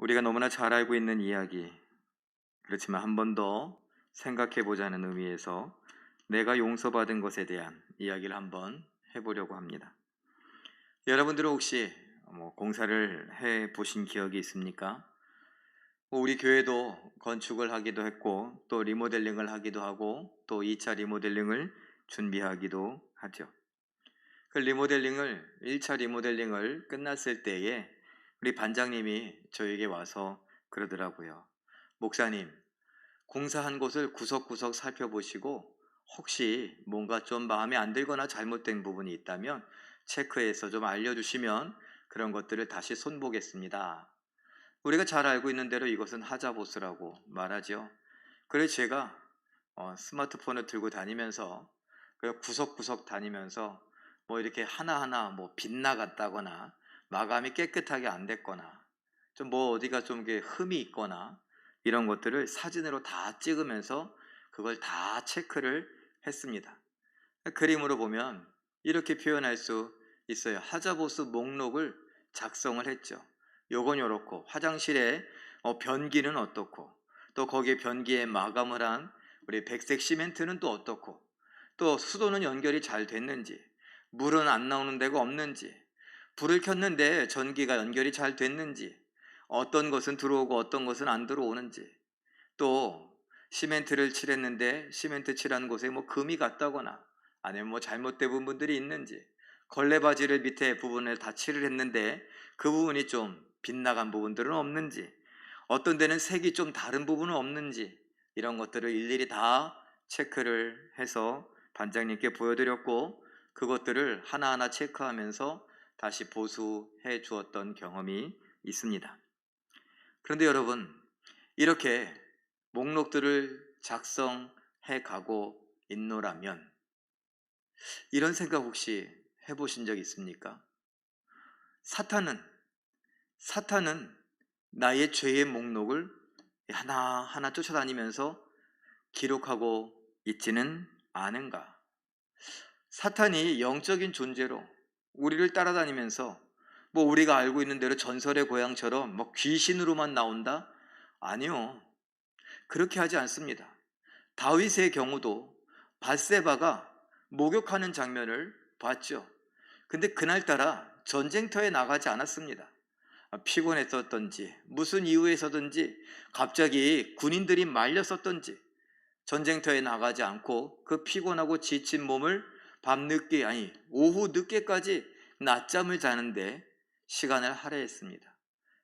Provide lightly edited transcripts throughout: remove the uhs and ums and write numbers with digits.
우리가 너무나 잘 알고 있는 이야기, 그렇지만 한 번 더 생각해 보자는 의미에서 내가 용서받은 것에 대한 이야기를 한번 해보려고 합니다. 여러분들은 혹시 공사를 해 보신 기억이 있습니까? 우리 교회도 건축을 하기도 했고 또 리모델링을 하기도 하고 또 2차 리모델링을 준비하기도 하죠. 그 리모델링을 1차 리모델링을 끝났을 때에 우리 반장님이 저에게 와서 그러더라고요. 목사님, 공사한 곳을 구석구석 살펴보시고 혹시 뭔가 좀 마음에 안 들거나 잘못된 부분이 있다면 체크해서 좀 알려주시면 그런 것들을 다시 손보겠습니다. 우리가 잘 알고 있는 대로 이것은 하자보스라고 말하죠. 그래서 제가 스마트폰을 들고 다니면서 구석구석 다니면서 뭐 이렇게 하나하나 뭐 빗나갔다거나 마감이 깨끗하게 안 됐거나 좀 뭐 어디가 좀 이게 흠이 있거나 이런 것들을 사진으로 다 찍으면서 그걸 다 체크를 했습니다. 그림으로 보면 이렇게 표현할 수 있어요. 하자보스 목록을 작성을 했죠. 요건 요렇고 화장실에 변기는 어떻고 또 거기에 변기에 마감을 한 우리 백색 시멘트는 또 어떻고 또 수도는 연결이 잘 됐는지 물은 안 나오는 데가 없는지 불을 켰는데 전기가 연결이 잘 됐는지 어떤 것은 들어오고 어떤 것은 안 들어오는지 또 시멘트를 칠했는데 시멘트 칠한 곳에 뭐 금이 갔다거나 아니면 뭐 잘못된 부분들이 있는지 걸레바지를 밑에 부분을 다 칠을 했는데 그 부분이 좀 빗나간 부분들은 없는지 어떤 데는 색이 좀 다른 부분은 없는지 이런 것들을 일일이 다 체크를 해서 반장님께 보여드렸고 그것들을 하나하나 체크하면서 다시 보수해 주었던 경험이 있습니다. 그런데 여러분, 이렇게 목록들을 작성해 가고 있노라면 이런 생각 혹시 해보신 적 있습니까? 사탄은 나의 죄의 목록을 하나하나 쫓아다니면서 기록하고 있지는 않은가? 사탄이 영적인 존재로 우리를 따라다니면서 뭐 우리가 알고 있는 대로 전설의 고향처럼 뭐 귀신으로만 나온다? 아니요. 그렇게 하지 않습니다. 다윗의 경우도 밧세바가 목욕하는 장면을 봤죠. 근데 그날따라 전쟁터에 나가지 않았습니다. 피곤했었던지 무슨 이유에서든지 갑자기 군인들이 말렸었던지 전쟁터에 나가지 않고 그 피곤하고 지친 몸을 밤늦게 아니 오후 늦게까지 낮잠을 자는데 시간을 할애했습니다.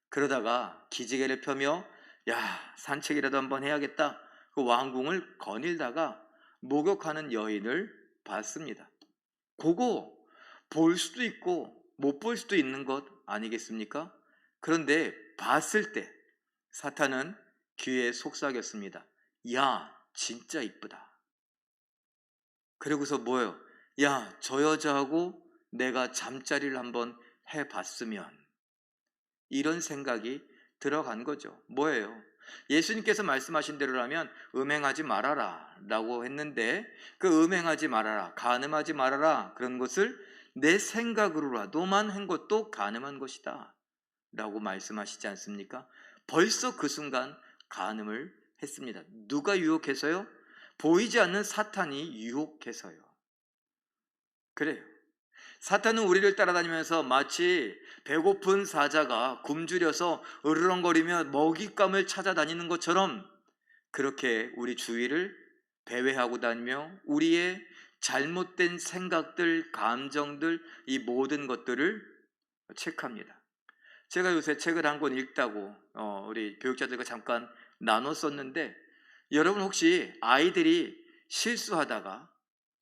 그러다가 기지개를 펴며 야 산책이라도 한번 해야겠다 그 왕궁을 거닐다가 목욕하는 여인을 봤습니다. 그거 볼 수도 있고 못 볼 수도 있는 것 아니겠습니까? 그런데 봤을 때 사탄은 귀에 속삭였습니다. 야 진짜 이쁘다. 그리고서 뭐예요? 야 저 여자하고 내가 잠자리를 한번 해봤으면 이런 생각이 들어간 거죠. 뭐예요? 예수님께서 말씀하신 대로라면 음행하지 말아라 라고 했는데 그 음행하지 말아라, 간음하지 말아라 그런 것을 내 생각으로라도만 한 것도 간음한 것이다 라고 말씀하시지 않습니까? 벌써 그 순간 간음을 했습니다. 누가 유혹해서요? 보이지 않는 사탄이 유혹해서요. 그래요. 사탄은 우리를 따라다니면서 마치 배고픈 사자가 굶주려서 으르렁거리며 먹잇감을 찾아다니는 것처럼 그렇게 우리 주위를 배회하고 다니며 우리의 잘못된 생각들, 감정들, 이 모든 것들을 체크합니다. 제가 요새 책을 한 권 읽다고 우리 교육자들과 잠깐 나눴었는데 여러분 혹시 아이들이 실수하다가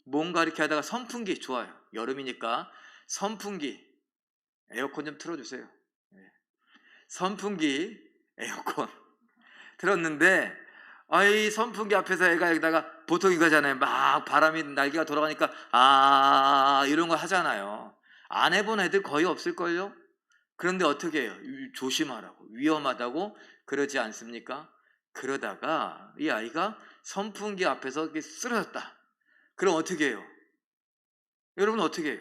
뭔가 이렇게 하다가 선풍기 좋아요. 여름이니까 선풍기 에어컨 좀 틀어주세요. 예. 선풍기 에어컨 틀었는데 아이 선풍기 앞에서 애가 여기다가 보통 이거잖아요. 막 바람이 날개가 돌아가니까 아 이런 거 하잖아요. 안 해본 애들 거의 없을걸요. 그런데 어떻게 해요? 조심하라고 위험하다고 그러지 않습니까? 그러다가 이 아이가 선풍기 앞에서 이렇게 쓰러졌다. 그럼 어떻게 해요? 여러분 어떻게 해요?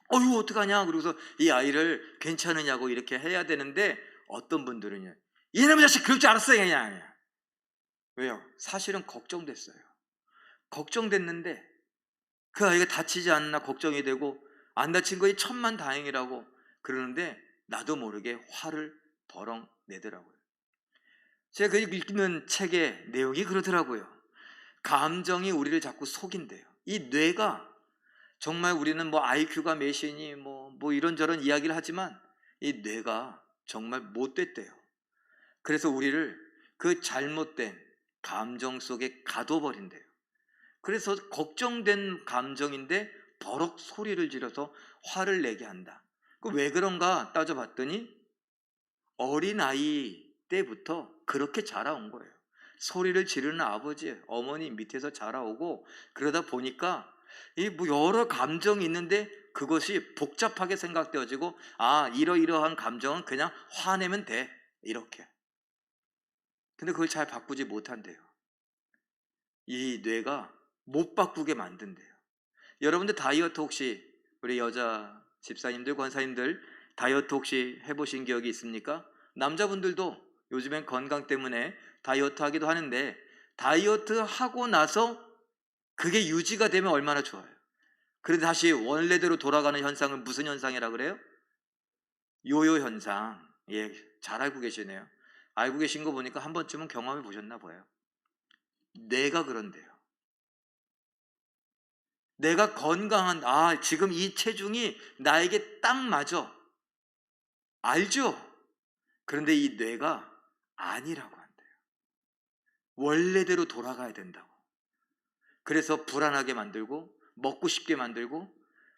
어휴 어떡하냐 그러고서 이 아이를 괜찮으냐고 이렇게 해야 되는데 어떤 분들은요 이놈의 자식 그럴 줄 알았어요. 그냥. 왜요? 사실은 걱정됐어요. 걱정됐는데 그 아이가 다치지 않나 걱정이 되고 안 다친 거에 천만다행이라고 그러는데 나도 모르게 화를 버럭 내더라고요. 제가 그 읽는 책의 내용이 그러더라고요. 감정이 우리를 자꾸 속인대요. 이 뇌가 정말 우리는 뭐 IQ가 몇이니 뭐 이런저런 이야기를 하지만 이 뇌가 정말 못됐대요. 그래서 우리를 그 잘못된 감정 속에 가둬버린대요. 그래서 걱정된 감정인데 버럭 소리를 지르서 화를 내게 한다. 왜 그런가 따져봤더니 어린아이 때부터 그렇게 자라온 거예요. 소리를 지르는 아버지, 어머니 밑에서 자라오고 그러다 보니까 이 뭐 여러 감정이 있는데 그것이 복잡하게 생각되어지고 이러이러한 감정은 그냥 화내면 돼. 이렇게. 근데 그걸 잘 바꾸지 못한대요. 이 뇌가 못 바꾸게 만든대요. 여러분들 다이어트 혹시 우리 여자 집사님들, 권사님들 다이어트 혹시 해보신 기억이 있습니까? 남자분들도 요즘엔 건강 때문에 다이어트 하기도 하는데 다이어트 하고 나서 그게 유지가 되면 얼마나 좋아요. 그런데 다시 원래대로 돌아가는 현상은 무슨 현상이라 그래요? 요요 현상. 예, 잘 알고 계시네요. 알고 계신 거 보니까 한 번쯤은 경험해 보셨나 봐요. 뇌가 그런데요. 내가 건강한 지금 이 체중이 나에게 딱 맞아. 알죠? 그런데 이 뇌가 아니라고 한대요. 원래대로 돌아가야 된다고. 그래서 불안하게 만들고 먹고 싶게 만들고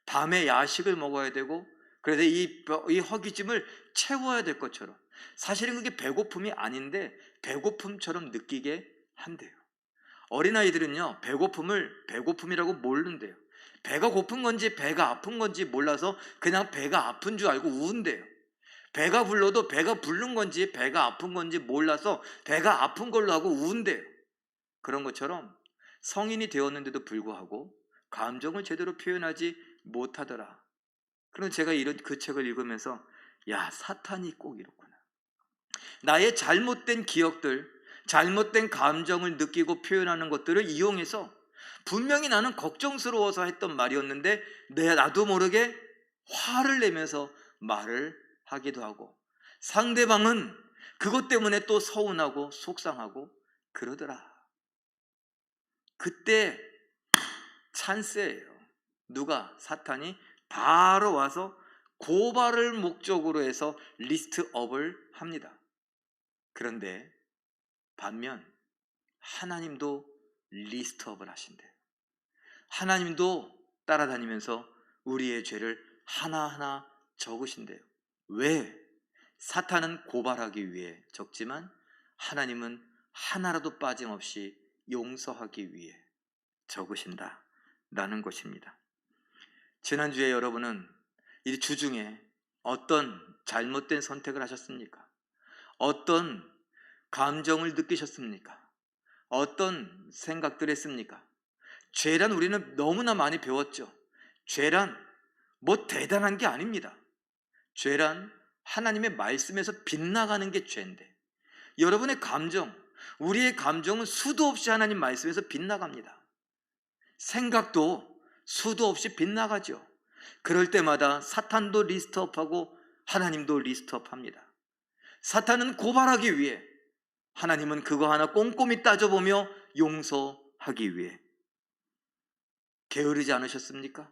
밤에 야식을 먹어야 되고 그래서 이 허기짐을 채워야 될 것처럼 사실은 그게 배고픔이 아닌데 배고픔처럼 느끼게 한대요. 어린아이들은요 배고픔을 배고픔이라고 모른대요. 배가 고픈 건지 배가 아픈 건지 몰라서 그냥 배가 아픈 줄 알고 우는대요. 배가 불러도 배가 부른 건지 배가 아픈 건지 몰라서 배가 아픈 걸로 하고 우는대요. 그런 것처럼 성인이 되었는데도 불구하고 감정을 제대로 표현하지 못하더라. 그럼 제가 그 책을 읽으면서 사탄이 꼭 이렇구나. 나의 잘못된 기억들, 잘못된 감정을 느끼고 표현하는 것들을 이용해서 분명히 나는 걱정스러워서 했던 말이었는데 나도 모르게 화를 내면서 말을 하기도 하고 상대방은 그것 때문에 또 서운하고 속상하고 그러더라. 그때 찬스예요. 누가? 사탄이 바로 와서 고발을 목적으로 해서 리스트업을 합니다. 그런데 반면 하나님도 리스트업을 하신대요. 하나님도 따라다니면서 우리의 죄를 하나하나 적으신대요. 왜? 사탄은 고발하기 위해 적지만 하나님은 하나라도 빠짐없이 용서하기 위해 적으신다라는 것입니다. 지난주에 여러분은 이 주중에 어떤 잘못된 선택을 하셨습니까? 어떤 감정을 느끼셨습니까? 어떤 생각들 했습니까? 죄란 우리는 너무나 많이 배웠죠. 죄란 뭐 대단한 게 아닙니다. 죄란 하나님의 말씀에서 빗나가는 게 죄인데 여러분의 감정, 우리의 감정은 수도 없이 하나님 말씀에서 빗나갑니다. 생각도 수도 없이 빗나가죠. 그럴 때마다 사탄도 리스트업하고 하나님도 리스트업합니다. 사탄은 고발하기 위해, 하나님은 그거 하나 꼼꼼히 따져보며 용서하기 위해. 게으르지 않으셨습니까?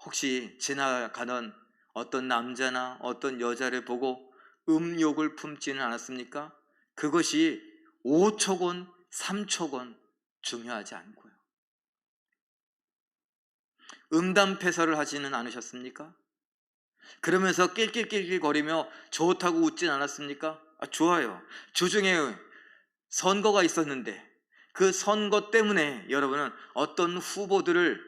혹시 지나가던 어떤 남자나 어떤 여자를 보고 음욕을 품지는 않았습니까? 그것이 5초, 3초 중요하지 않고요. 음담패설을 하지는 않으셨습니까? 그러면서 낄낄낄낄 거리며 좋다고 웃진 않았습니까? 좋아요. 주중에 선거가 있었는데 그 선거 때문에 여러분은 어떤 후보들을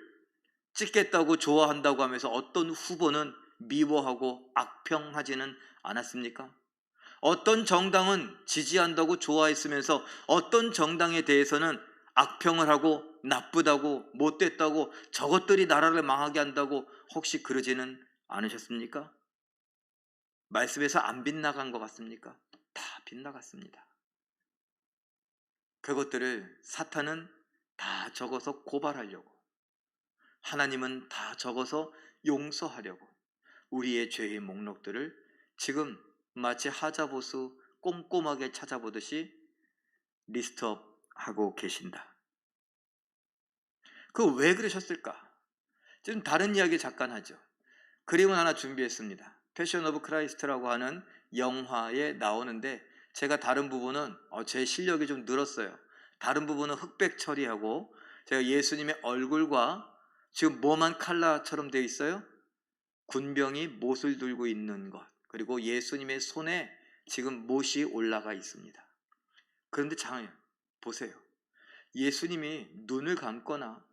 찍겠다고 좋아한다고 하면서 어떤 후보는 미워하고 악평하지는 않았습니까? 어떤 정당은 지지한다고 좋아했으면서 어떤 정당에 대해서는 악평을 하고 나쁘다고 못됐다고 저것들이 나라를 망하게 한다고 혹시 그러지는 않으셨습니까? 말씀에서 안 빗나간 것 같습니까? 다 빗나갔습니다. 그것들을 사탄은 다 적어서 고발하려고, 하나님은 다 적어서 용서하려고 우리의 죄의 목록들을 지금 마치 하자보수 꼼꼼하게 찾아보듯이 리스트업 하고 계신다. 그 왜 그러셨을까? 지금 다른 이야기 잠깐 하죠. 그림을 하나 준비했습니다. 패션 오브 크라이스트라고 하는 영화에 나오는데, 제가 다른 부분은 제 실력이 좀 늘었어요. 다른 부분은 흑백 처리하고, 제가 예수님의 얼굴과 지금 뭐만 칼라처럼 되어 있어요? 군병이 못을 들고 있는 것, 그리고 예수님의 손에 지금 못이 올라가 있습니다. 그런데 잘 보세요. 예수님이 눈을 감거나,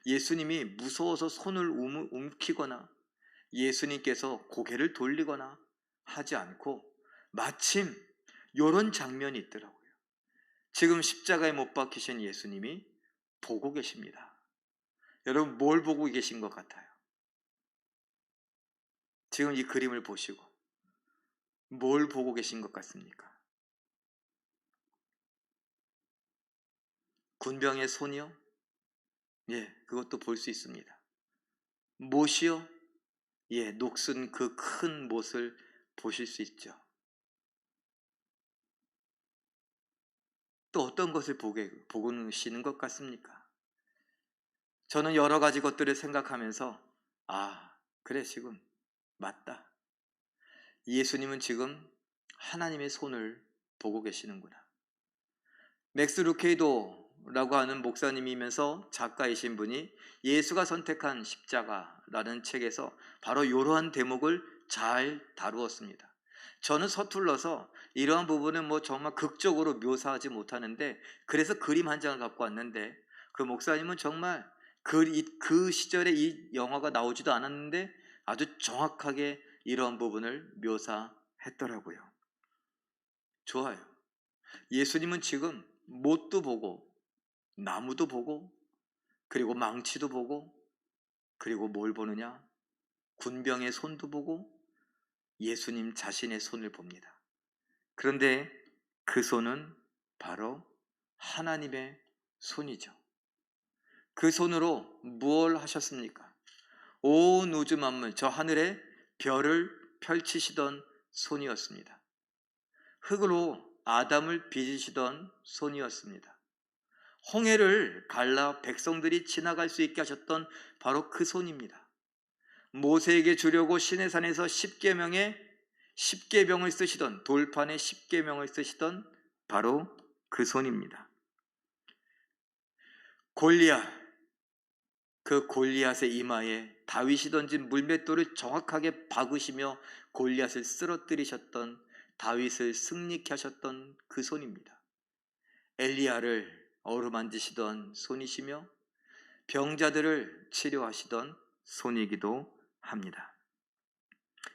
예수님이 무서워서 손을 움키거나, 예수님께서 고개를 돌리거나 하지 않고 마침 이런 장면이 있더라고요. 지금 십자가에 못 박히신 예수님이 보고 계십니다. 여러분, 뭘 보고 계신 것 같아요? 지금 이 그림을 보시고 뭘 보고 계신 것 같습니까? 군병의 손이요? 예, 그것도 볼 수 있습니다. 못이요? 예, 녹슨 그 큰 못을 보실 수 있죠. 또 어떤 것을 보고 계시는 것 같습니까? 저는 여러 가지 것들을 생각하면서 그래, 지금 맞다. 예수님은 지금 하나님의 손을 보고 계시는구나. 맥스 루케이도라고 하는 목사님이면서 작가이신 분이 예수가 선택한 십자가라는 책에서 바로 이러한 대목을 잘 다루었습니다. 저는 서툴러서 이러한 부분은 정말 극적으로 묘사하지 못하는데, 그래서 그림 한 장을 갖고 왔는데, 그 목사님은 정말 그 시절에 이 영화가 나오지도 않았는데 아주 정확하게 이러한 부분을 묘사했더라고요. 좋아요. 예수님은 지금 못도 보고, 나무도 보고, 그리고 망치도 보고, 그리고 뭘 보느냐? 군병의 손도 보고 예수님 자신의 손을 봅니다. 그런데 그 손은 바로 하나님의 손이죠. 그 손으로 무엇을 하셨습니까? 온 우주 만물, 저 하늘에 별을 펼치시던 손이었습니다. 흙으로 아담을 빚으시던 손이었습니다. 홍해를 갈라 백성들이 지나갈 수 있게 하셨던 바로 그 손입니다. 모세에게 주려고 시내산에서 십계명을 쓰시던, 돌판에 십계명을 쓰시던 바로 그 손입니다. 그 골리앗의 이마에 다윗이 던진 물맷돌을 정확하게 박으시며 골리앗을 쓰러뜨리셨던, 다윗을 승리케 하셨던 그 손입니다. 엘리야를 어루만지시던 손이시며 병자들을 치료하시던 손이기도 합니다.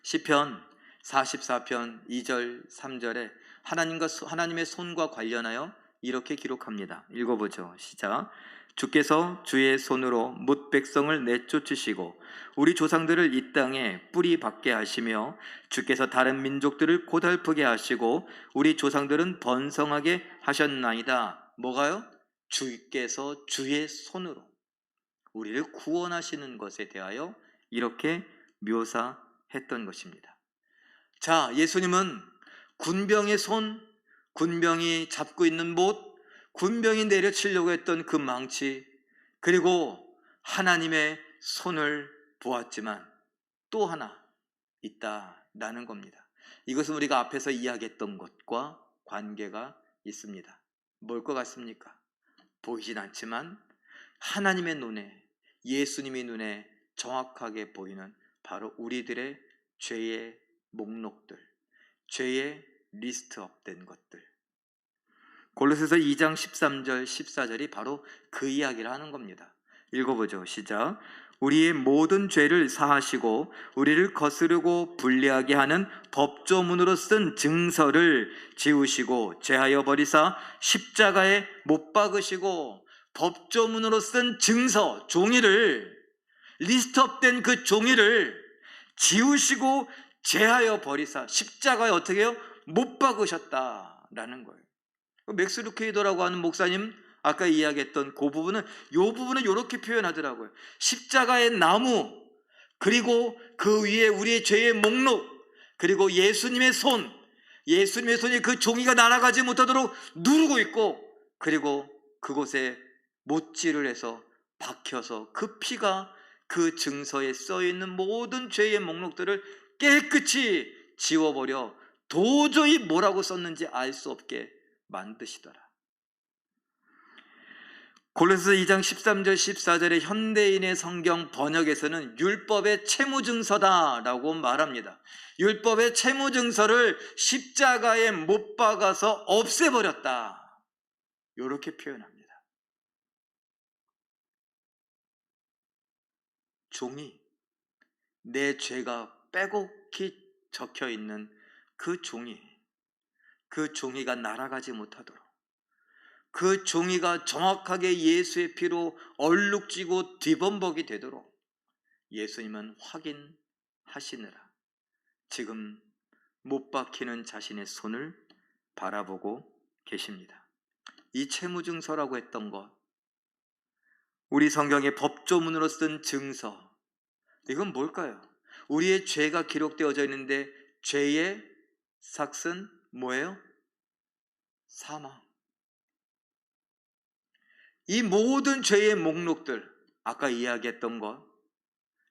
시편 44편 2절 3절에 하나님의 손과 관련하여 이렇게 기록합니다. 읽어보죠. 시작. 주께서 주의 손으로 뭇 백성을 내쫓으시고 우리 조상들을 이 땅에 뿌리 박게 하시며, 주께서 다른 민족들을 고달프게 하시고 우리 조상들은 번성하게 하셨나이다. 뭐가요? 주께서 주의 손으로 우리를 구원하시는 것에 대하여 이렇게 묘사했던 것입니다. 자, 예수님은 군병의 손, 군병이 잡고 있는 못, 군병이 내려치려고 했던 그 망치, 그리고 하나님의 손을 보았지만 또 하나 있다라는 겁니다. 이것은 우리가 앞에서 이야기했던 것과 관계가 있습니다. 뭘 것 같습니까? 보이진 않지만 하나님의 눈에, 예수님의 눈에 정확하게 보이는 바로 우리들의 죄의 목록들, 죄의 리스트업된 것들. 골로새서 2장 13절 14절이 바로 그 이야기를 하는 겁니다. 읽어보죠. 시작. 우리의 모든 죄를 사하시고 우리를 거스르고 불리하게 하는 법조문으로 쓴 증서를 지우시고 제하여 버리사 십자가에 못 박으시고, 법조문으로 쓴 증서, 종이를, 리스트업된 그 종이를 지우시고 제하여 버리사 십자가에 어떻게 해요? 못 박으셨다라는 거예요. 맥스 루케이더라고 하는 목사님 아까 이야기했던 그 부분은 이 부분은 이렇게 표현하더라고요. 십자가의 나무, 그리고 그 위에 우리의 죄의 목록, 그리고 예수님의 손이 그 종이가 날아가지 못하도록 누르고 있고, 그리고 그곳에 못질을 해서 박혀서 그 피가 그 증서에 써있는 모든 죄의 목록들을 깨끗이 지워버려 도저히 뭐라고 썼는지 알 수 없게 만드시더라. 골로새서 2장 13절 14절의 현대인의 성경 번역에서는 율법의 채무증서다라고 말합니다. 율법의 채무증서를 십자가에 못 박아서 없애버렸다, 이렇게 표현합니다. 종이, 내 죄가 빼곡히 적혀있는 그 종이가 날아가지 못하도록, 그 종이가 정확하게 예수의 피로 얼룩지고 뒤범벅이 되도록 예수님은 확인하시느라 지금 못 박히는 자신의 손을 바라보고 계십니다. 이 채무증서라고 했던 것, 우리 성경의 법조문으로 쓴 증서, 이건 뭘까요? 우리의 죄가 기록되어져 있는데 죄의 삭은 뭐예요? 사망. 이 모든 죄의 목록들, 아까 이야기했던 것,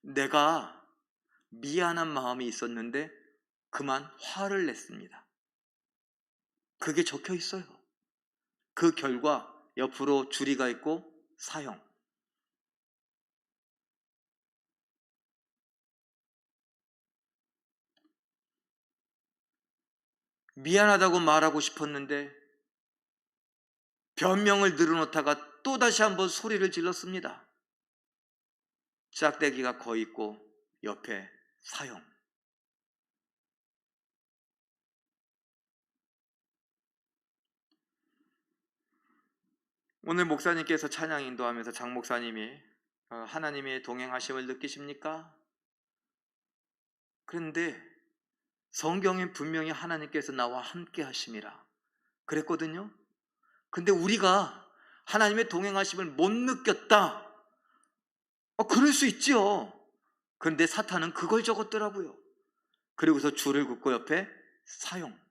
내가 미안한 마음이 있었는데 그만 화를 냈습니다. 그게 적혀 있어요. 그 결과 옆으로 줄이가 있고 사형. 미안하다고 말하고 싶었는데 변명을 늘어놓다가 또다시 한번 소리를 질렀습니다. 짝대기가 거 있고 옆에 사형. 오늘 목사님께서 찬양 인도하면서 장 목사님이 하나님의 동행하심을 느끼십니까? 그런데 성경에 분명히 하나님께서 나와 함께 하심이라 그랬거든요. 근데 우리가 하나님의 동행하심을 못 느꼈다, 그럴 수 있죠. 그런데 사탄은 그걸 적었더라고요. 그리고서 줄을 긋고 옆에 사형.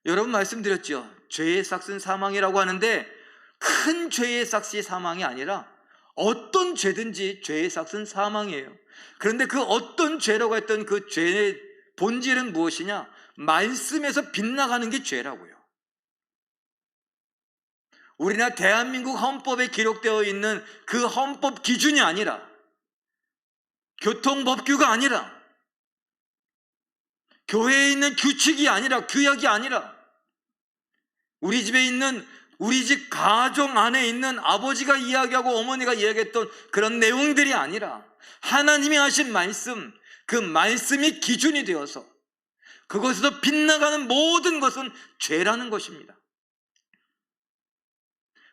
여러분 말씀드렸죠. 죄의 삭은 사망이라고 하는데 큰 죄의 삭이 사망이 아니라 어떤 죄든지 죄의 삭은 사망이에요. 그런데 그 어떤 죄라고 했던 그 죄의 본질은 무엇이냐? 말씀에서 빗나가는 게 죄라고요. 우리나라 대한민국 헌법에 기록되어 있는 그 헌법 기준이 아니라, 교통법규가 아니라, 교회에 있는 규칙이 아니라, 규약이 아니라, 우리 집에 있는, 우리 집 가정 안에 있는 아버지가 이야기하고 어머니가 이야기했던 그런 내용들이 아니라 하나님이 하신 말씀, 그 말씀이 기준이 되어서 그것에서 빗나가는 모든 것은 죄라는 것입니다.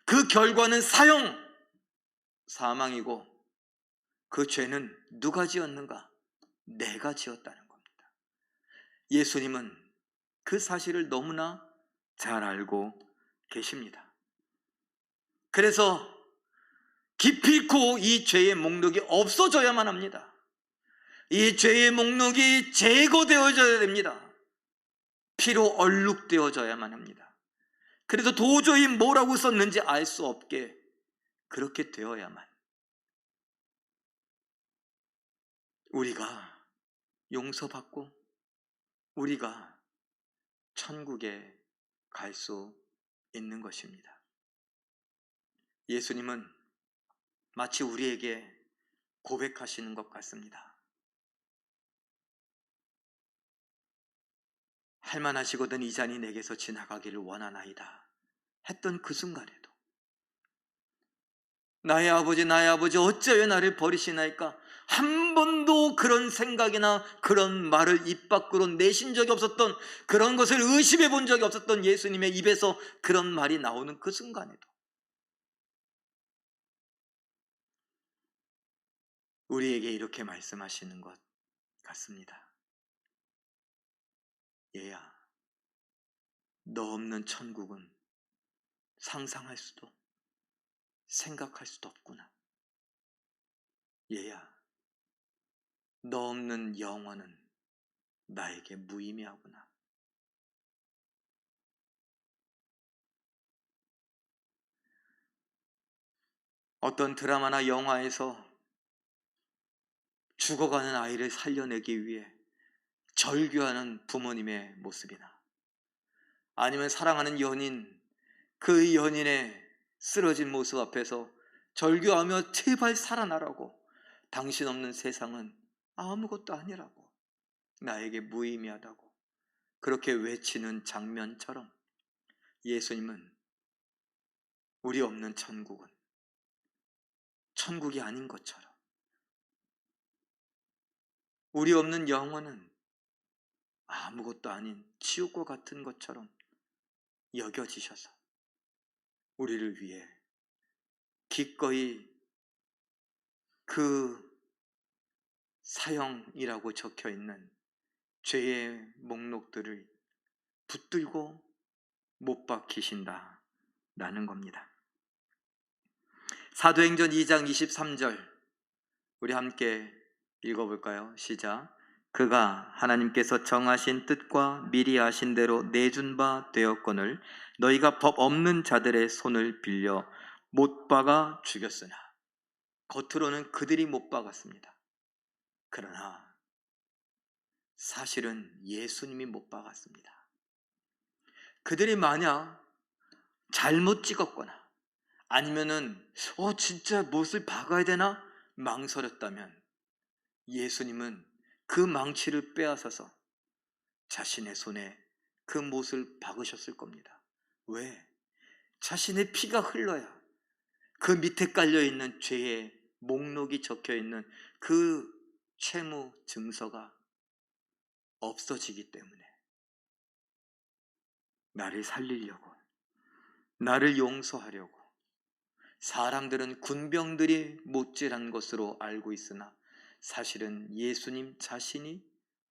그 결과는 사형, 사망이고, 그 죄는 누가 지었는가? 내가 지었다는 겁니다. 예수님은 그 사실을 너무나 잘 알고 계십니다. 그래서 깊이 있고 이 죄의 목록이 없어져야만 합니다. 이 죄의 목록이 제거되어져야 됩니다. 피로 얼룩되어져야만 합니다. 그래서 도저히 뭐라고 썼는지 알 수 없게 그렇게 되어야만 우리가 용서받고 우리가 천국에 갈 수 있는 것입니다. 예수님은 마치 우리에게 고백하시는 것 같습니다. 할만하시거든 이 잔이 내게서 지나가기를 원하나이다 했던 그 순간에도 나의 아버지 어찌하여 나를 버리시나이까? 한 번도 그런 생각이나 그런 말을 입 밖으로 내신 적이 없었던, 그런 것을 의심해 본 적이 없었던 예수님의 입에서 그런 말이 나오는 그 순간에도 우리에게 이렇게 말씀하시는 것, 같습니다. 얘야, 너 없는 천국은 상상할 수도 생각할 수도 없구나. 얘야, 너 없는 영원은 나에게 무의미하구나. 어떤 드라마나 영화에서 죽어가는 아이를 살려내기 위해 절규하는 부모님의 모습이나, 아니면 사랑하는 연인, 그 연인의 쓰러진 모습 앞에서 절규하며 제발 살아나라고, 당신 없는 세상은 아무것도 아니라고, 나에게 무의미하다고 그렇게 외치는 장면처럼, 예수님은 우리 없는 천국은 천국이 아닌 것처럼, 우리 없는 영혼은 아무것도 아닌 지옥과 같은 것처럼 여겨지셔서 우리를 위해 기꺼이 그 사형이라고 적혀있는 죄의 목록들을 붙들고 못 박히신다라는 겁니다. 사도행전 2장 23절 우리 함께 읽어볼까요? 시작. 그가 하나님께서 정하신 뜻과 미리 아신 대로 내준 바 되었거늘 너희가 법 없는 자들의 손을 빌려 못 박아 죽였으나. 겉으로는 그들이 못 박았습니다. 그러나 사실은 예수님이 못 박았습니다. 그들이 만약 잘못 찍었거나 아니면은 진짜 못을 박아야 되나 망설였다면 예수님은 그 망치를 빼앗아서 자신의 손에 그 못을 박으셨을 겁니다. 왜? 자신의 피가 흘러야 그 밑에 깔려있는 죄의 목록이 적혀있는 그 채무 증서가 없어지기 때문에, 나를 살리려고, 나를 용서하려고 사람들은 군병들이 못질한 것으로 알고 있으나 사실은 예수님 자신이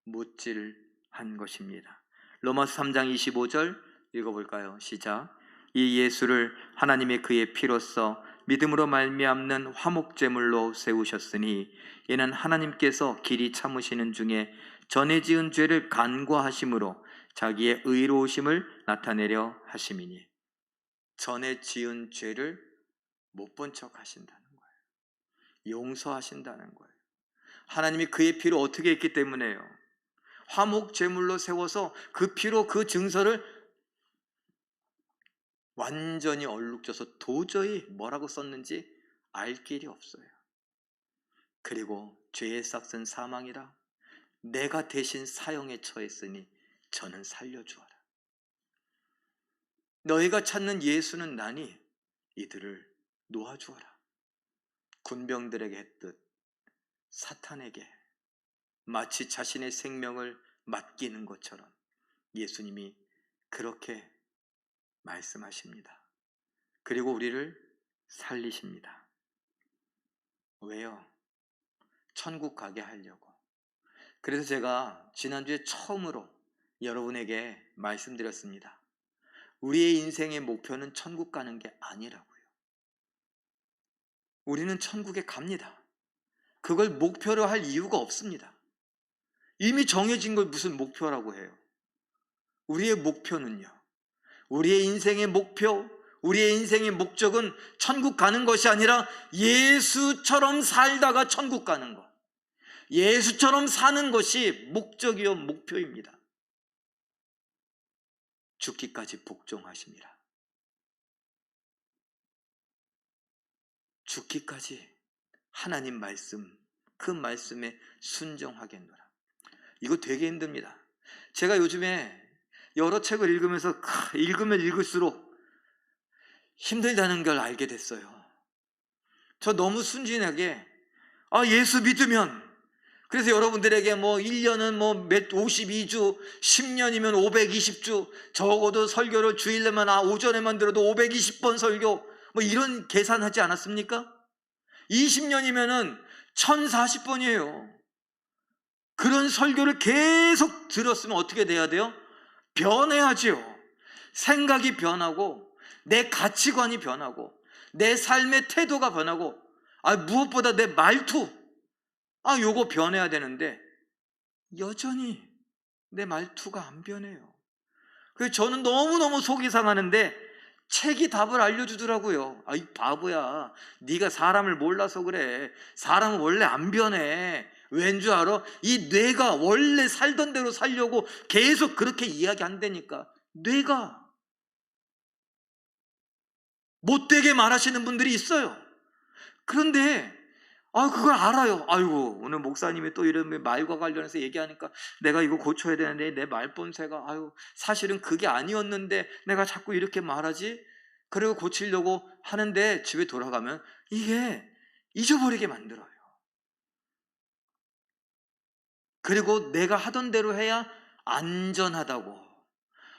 못질한 것입니다. 로마서 3장 25절 읽어볼까요? 시작. 이 예수를 하나님의 그의 피로써 믿음으로 말미암는 화목제물로 세우셨으니 이는 하나님께서 길이 참으시는 중에 전에 지은 죄를 간과하심으로 자기의 의로우심을 나타내려 하심이니. 전에 지은 죄를 못 본 척 하신다는 거예요. 용서하신다는 거예요. 하나님이 그의 피로 어떻게 했기 때문에요? 화목제물로 세워서 그 피로 그 증서를 완전히 얼룩져서 도저히 뭐라고 썼는지 알 길이 없어요. 그리고 죄의 싹은 사망이라 내가 대신 사형에 처했으니 저는 살려주어라. 너희가 찾는 예수는 나니 이들을 놓아주어라. 군병들에게 했듯 사탄에게 마치 자신의 생명을 맡기는 것처럼 예수님이 그렇게 말씀하십니다. 그리고 우리를 살리십니다. 왜요? 천국 가게 하려고. 그래서 제가 지난주에 처음으로 여러분에게 말씀드렸습니다. 우리의 인생의 목표는 천국 가는 게 아니라고요. 우리는 천국에 갑니다. 그걸 목표로 할 이유가 없습니다. 이미 정해진 걸 무슨 목표라고 해요? 우리의 목표는요, 우리의 인생의 목표, 우리의 인생의 목적은 천국 가는 것이 아니라 예수처럼 살다가 천국 가는 것, 예수처럼 사는 것이 목적이요 목표입니다. 죽기까지 복종하십니다. 죽기까지 하나님 말씀, 그 말씀에 순종하겠노라. 이거 되게 힘듭니다. 제가 요즘에 여러 책을 읽으면서 읽으면 읽을수록 힘들다는 걸 알게 됐어요. 저 너무 순진하게 예수 믿으면, 그래서 여러분들에게 1년은 52주, 10년이면 520주, 적어도 설교를 주일에만 오전에만 들어도 520번 설교, 이런 계산하지 않았습니까? 20년이면은 1040번이에요. 그런 설교를 계속 들었으면 어떻게 돼야 돼요? 변해야지요. 생각이 변하고 내 가치관이 변하고 내 삶의 태도가 변하고 무엇보다 내 말투 요거 변해야 되는데 여전히 내 말투가 안 변해요. 그래서 저는 너무너무 속이 상하는데 책이 답을 알려주더라고요. 이 바보야, 네가 사람을 몰라서 그래. 사람은 원래 안 변해. 왠 줄 알아? 이 뇌가 원래 살던 대로 살려고 계속 그렇게 이야기한다니까. 뇌가 못되게 말하시는 분들이 있어요. 그런데 그걸 알아요. 아이고, 오늘 목사님이 또 이런 말과 관련해서 얘기하니까 내가 이거 고쳐야 되는데 내 말본새가 사실은 그게 아니었는데 내가 자꾸 이렇게 말하지? 그리고 고치려고 하는데 집에 돌아가면 이게 잊어버리게 만들어요. 그리고 내가 하던 대로 해야 안전하다고,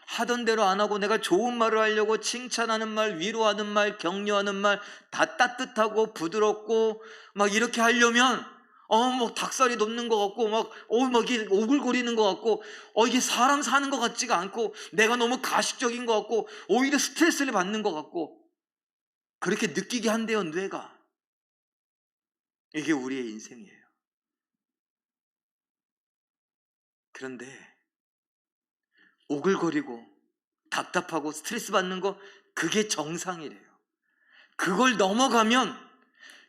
하던 대로 안 하고 내가 좋은 말을 하려고 칭찬하는 말, 위로하는 말, 격려하는 말 다 따뜻하고 부드럽고 막 이렇게 하려면 막 닭살이 돋는 것 같고 막 이게 오글거리는 것 같고 이게 사람 사는 것 같지가 않고 내가 너무 가식적인 것 같고 오히려 스트레스를 받는 것 같고 그렇게 느끼게 한대요, 뇌가. 이게 우리의 인생이에요. 그런데 오글거리고 답답하고 스트레스 받는 거 그게 정상이래요. 그걸 넘어가면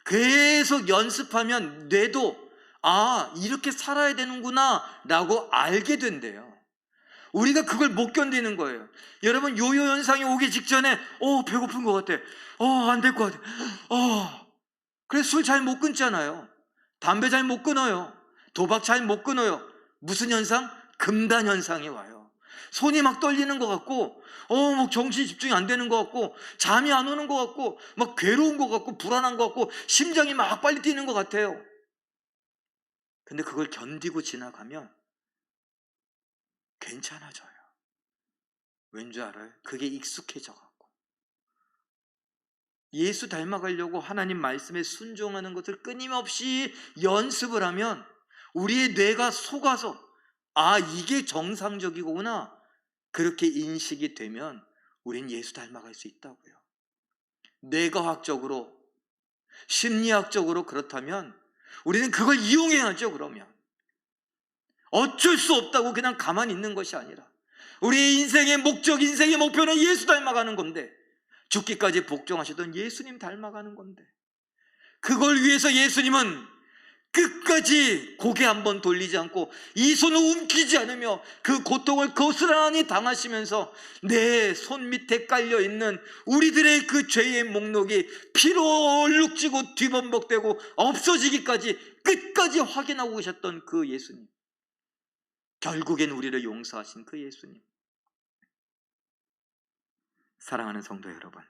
계속 연습하면 뇌도 이렇게 살아야 되는구나 라고 알게 된대요. 우리가 그걸 못 견디는 거예요. 여러분, 요요 현상이 오기 직전에 배고픈 것 같아, 안 될 것 같아, 그래서 술 잘 못 끊잖아요. 담배 잘 못 끊어요. 도박 잘 못 끊어요. 무슨 현상? 금단 현상이 와요. 손이 막 떨리는 것 같고 막 정신 집중이 안 되는 것 같고 잠이 안 오는 것 같고 막 괴로운 것 같고 불안한 것 같고 심장이 막 빨리 뛰는 것 같아요. 근데 그걸 견디고 지나가면 괜찮아져요. 왠지 알아요? 그게 익숙해져 갖고 예수 닮아가려고 하나님 말씀에 순종하는 것을 끊임없이 연습을 하면 우리의 뇌가 속아서 이게 정상적이구나 그렇게 인식이 되면 우린 예수 닮아갈 수 있다고요. 뇌과학적으로, 심리학적으로 그렇다면 우리는 그걸 이용해야죠. 그러면 어쩔 수 없다고 그냥 가만히 있는 것이 아니라 우리의 인생의 목적, 인생의 목표는 예수 닮아가는 건데, 죽기까지 복종하시던 예수님 닮아가는 건데, 그걸 위해서 예수님은 끝까지 고개 한번 돌리지 않고 이 손을 움키지 않으며 그 고통을 고스란히 당하시면서 내 손 밑에 깔려있는 우리들의 그 죄의 목록이 피로 얼룩지고 뒤범벅되고 없어지기까지 끝까지 확인하고 계셨던 그 예수님, 결국엔 우리를 용서하신 그 예수님. 사랑하는 성도 여러분,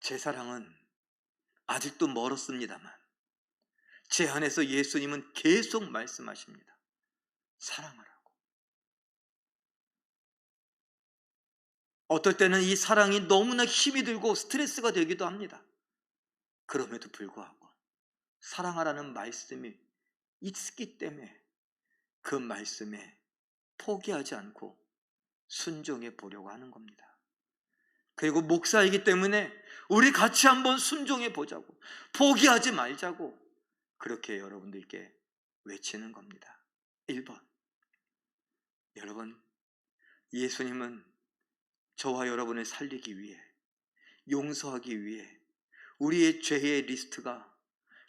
제 사랑은 아직도 멀었습니다만 제 안에서 예수님은 계속 말씀하십니다. 사랑하라고. 어떨 때는 이 사랑이 너무나 힘이 들고 스트레스가 되기도 합니다. 그럼에도 불구하고 사랑하라는 말씀이 있기 때문에 그 말씀에 포기하지 않고 순종해 보려고 하는 겁니다. 그리고 목사이기 때문에 우리 같이 한번 순종해 보자고, 포기하지 말자고 그렇게 여러분들께 외치는 겁니다. 1번, 여러분, 예수님은 저와 여러분을 살리기 위해, 용서하기 위해 우리의 죄의 리스트가,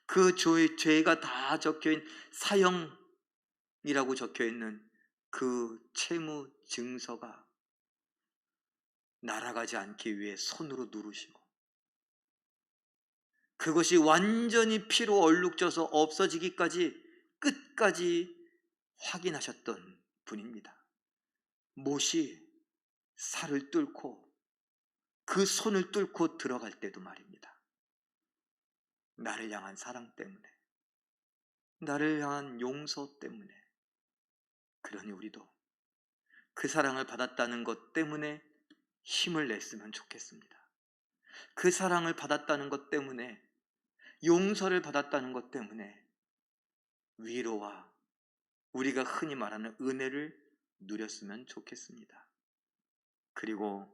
그 죄가 다 적혀있는 사형이라고 적혀있는 그 채무 증서가 날아가지 않기 위해 손으로 누르시고 그것이 완전히 피로 얼룩져서 없어지기까지 끝까지 확인하셨던 분입니다. 못이 살을 뚫고 그 손을 뚫고 들어갈 때도 말입니다. 나를 향한 사랑 때문에, 나를 향한 용서 때문에. 그러니 우리도 그 사랑을 받았다는 것 때문에 힘을 냈으면 좋겠습니다. 그 사랑을 받았다는 것 때문에, 용서를 받았다는 것 때문에 위로와 우리가 흔히 말하는 은혜를 누렸으면 좋겠습니다. 그리고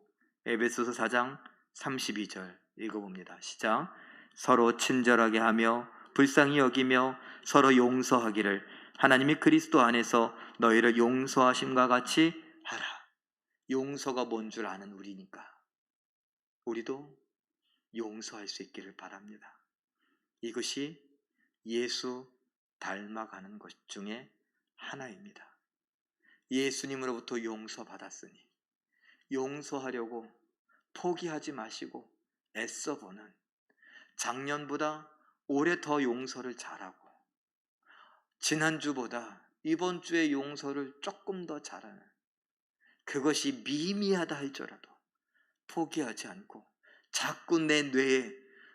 에베소서 4장 32절 읽어봅니다. 시작. 서로 친절하게 하며 불쌍히 여기며 서로 용서하기를 하나님이 그리스도 안에서 너희를 용서하심과 같이 하라. 용서가 뭔 줄 아는 우리니까 우리도 용서할 수 있기를 바랍니다. 이것이 예수 닮아가는 것 중에 하나입니다. 예수님으로부터 용서받았으니 용서하려고 포기하지 마시고 애써보는, 작년보다 올해 더 용서를 잘하고 지난주보다 이번 주에 용서를 조금 더 잘하는, 그것이 미미하다 할지라도 포기하지 않고 자꾸 내 뇌에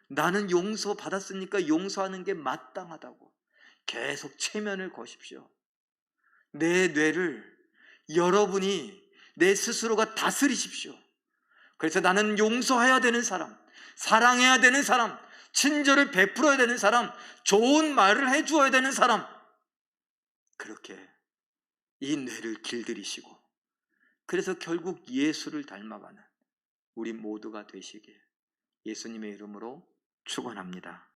나는 용서받았으니까 용서하는 게 마땅하다고 계속 체면을 거십시오. 내 뇌를 여러분이 내 스스로가 다스리십시오. 그래서 나는 용서해야 되는 사람, 사랑해야 되는 사람, 친절을 베풀어야 되는 사람, 좋은 말을 해주어야 되는 사람, 그렇게 이 뇌를 길들이시고 그래서 결국 예수를 닮아가는 우리 모두가 되시길 예수님의 이름으로 축원합니다.